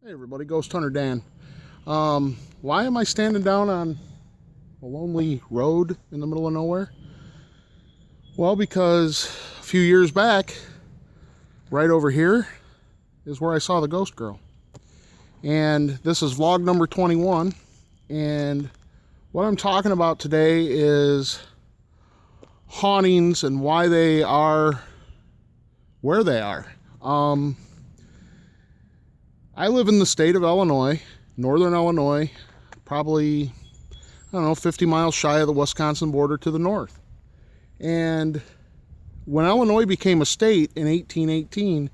Hey everybody, Ghost Hunter Dan. Why am I standing down on a lonely road in the middle of nowhere? Well, because a few years back, right over here is where I saw the ghost girl. And this is vlog number 21. And what I'm talking about today is hauntings and why they are where they are. I live in the state of Illinois, northern Illinois, probably, 50 miles shy of the Wisconsin border to the north. And when Illinois became a state in 1818,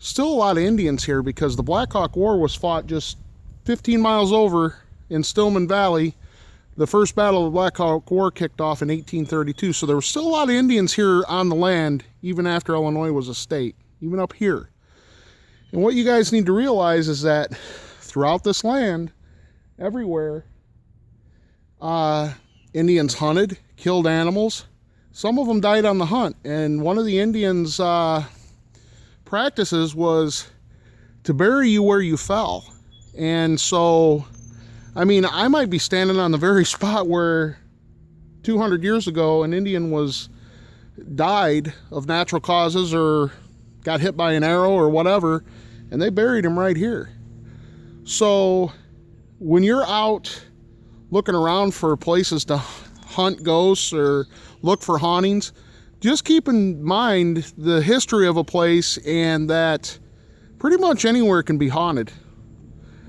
still a lot of Indians here because the Black Hawk War was fought just 15 miles over in Stillman Valley. The first battle of the Black Hawk War kicked off in 1832. So there were still a lot of Indians here on the land, even after Illinois was a state, even up here. And what you guys need to realize is that throughout this land, everywhere, Indians hunted, killed animals. Some of them died on the hunt. And one of the Indians' practices was to bury you where you fell. And so, I might be standing on the very spot where 200 years ago an Indian died of natural causes or got hit by an arrow or whatever, and they buried him right here. So when you're out looking around for places to hunt ghosts or look for hauntings, just keep in mind the history of a place and that pretty much anywhere can be haunted.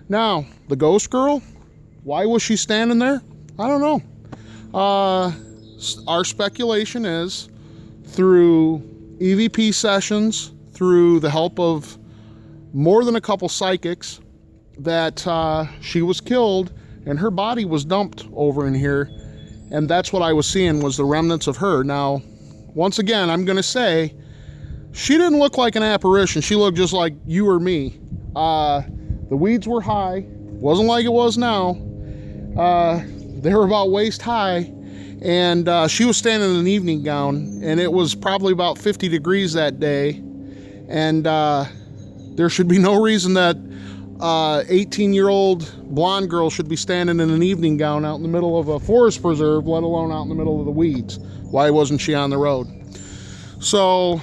Now, the ghost girl, why was she standing there? I don't know. Our speculation is through EVP sessions, through the help of more than a couple psychics, that she was killed and her body was dumped over in here, and that's what I was seeing was the remnants of her. Now, once again, I'm going to say she didn't look like an apparition. She looked just like you or me. The weeds were high, wasn't like it was now. They were about waist high, and she was standing in an evening gown, and it was probably about 50 degrees that day. And there should be no reason that 18-year-old blonde girl should be standing in an evening gown out in the middle of a forest preserve, let alone out in the middle of the weeds. Why wasn't she on the road? So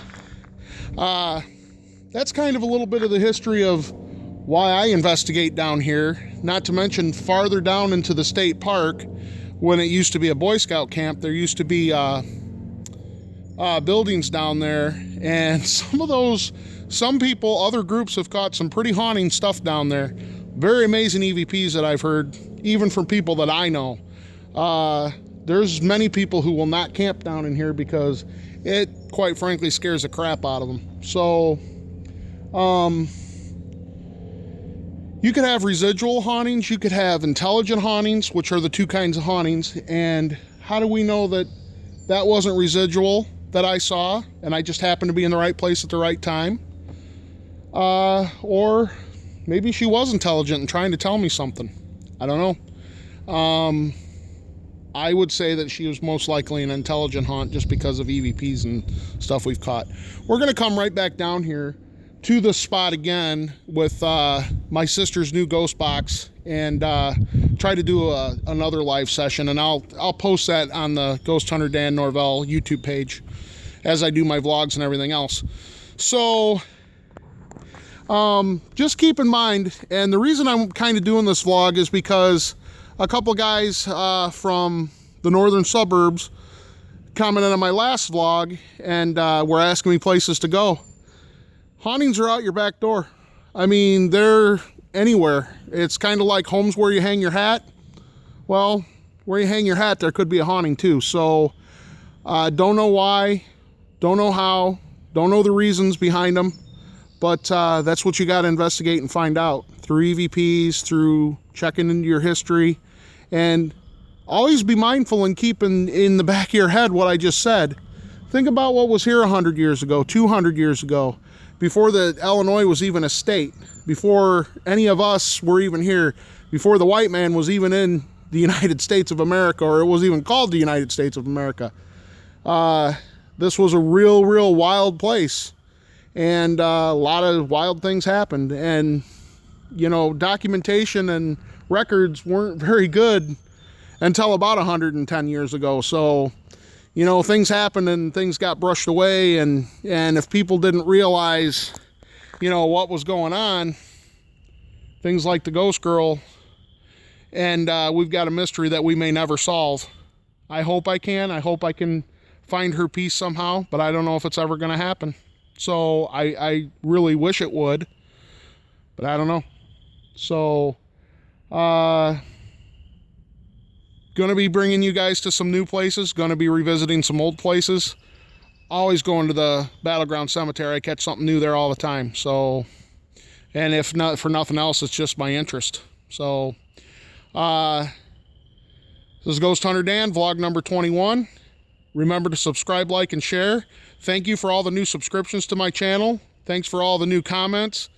that's kind of a little bit of the history of why I investigate down here. Not to mention farther down into the state park, when it used to be a Boy Scout camp, there used to be buildings down there, and some people, other groups have caught some pretty haunting stuff down there. Very amazing EVPs that I've heard, even from people that I know. There's many people who will not camp down in here because it, quite frankly, scares the crap out of them. So, you could have residual hauntings, you could have intelligent hauntings, which are the two kinds of hauntings. And how do we know that that wasn't residual that I saw and I just happened to be in the right place at the right time? Or maybe she was intelligent and trying to tell me something. I don't know. I would say that she was most likely an intelligent haunt just because of EVPs and stuff we've caught. We're going to come right back down here to the spot again with my sister's new ghost box and try to do another live session, and I'll post that on the Ghost Hunter Dan Norvell YouTube page as I do my vlogs and everything else. So just keep in mind, and the reason I'm kind of doing this vlog is because a couple guys from the northern suburbs commented on my last vlog and were asking me places to go. Hauntings are out your back door. They're anywhere. It's kind of like homes where you hang your hat. Well, where you hang your hat, there could be a haunting too. So, don't know why, don't know how, don't know the reasons behind them, but that's what you got to investigate and find out through EVPs, through checking into your history, and always be mindful and keep in the back of your head what I just said. Think about what was here 100 years ago, 200 years ago. Before the Illinois was even a state, before any of us were even here, before the white man was even in the United States of America, or it was even called the United States of America. This was a real wild place, and a lot of wild things happened. And you know, documentation and records weren't very good until about 110 years ago. So, you know, things happened and things got brushed away, and if people didn't realize, you know, what was going on, things like the ghost girl, and we've got a mystery that we may never solve. I hope I can find her piece somehow, but I don't know if it's ever going to happen. So I really wish it would, but I don't know. So going to be bringing you guys to some new places, going to be revisiting some old places. Always going to the Battleground Cemetery. I catch something new there all the time. So, and if not for nothing else, it's just my interest. So this is Ghost Hunter Dan, vlog number 21. Remember to subscribe, like, and share. Thank you for all the new subscriptions to my channel. Thanks for all the new comments.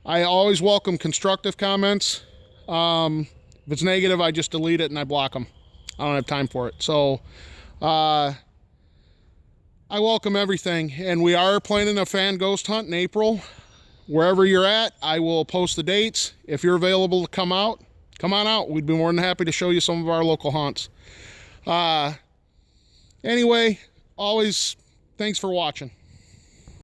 I always welcome constructive comments. If it's negative, I just delete it and I block them. I don't have time for it. So I welcome everything. And we are planning a fan ghost hunt in April. Wherever you're at, I will post the dates. If you're available to come out, come on out. We'd be more than happy to show you some of our local haunts. Anyway, always thanks for watching.